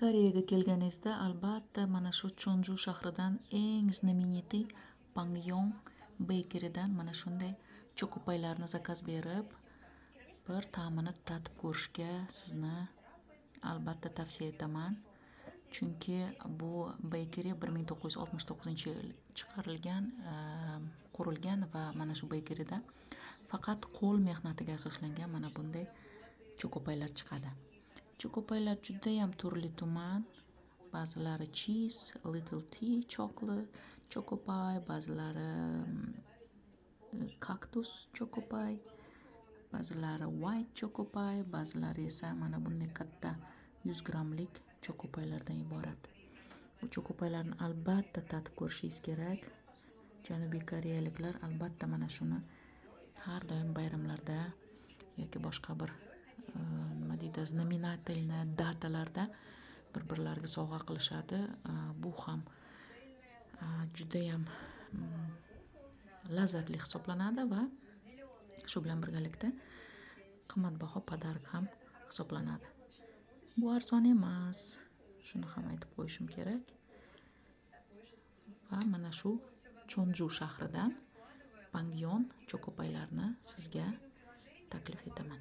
Koreyaga kelganingizda albatta mana shu Chonju shahridan eng знаменитый Pangyong Bakery'dan mana shunday chokopaylarni zakaz berib, bir ta'mini tatib ko'rishga sizni albatta tavsiya etaman. Chunki bu bakery 1969-yil chiqarilgan, qurilgan va mana shu bakeryda faqat qo'l mehnatiga asoslangan mana bunday chokopaylar chiqadi. Chokopaylar judayam turli-tuman. Ba'zilari cheese, little tea, chocolate, chokopay, ba'zilari cactus chokopay, ba'zilari white chokopay, ba'zilari esa mana bunday katta 100 grammlik chokopaylardan iborat. Bu chokopaylarni albatta tatib ko'rishingiz kerak. Janubiy koreyaliklar albatta mana shuni har doim bayramlarda yoki boshqa bir nima deydi, знаменательный datalarda bir-birlariga sovg'a qilishadi. Bu ham judayam lazzatli hisoblanadi va shu bilan birgalikda qimmatbaho pодарок ham hisoblanadi. Bu arzon emas, shuni ham aytib qo'yishim kerak. Va mana shu Chonju shahridan Pangyong chokopaylarni sizga taklif etaman.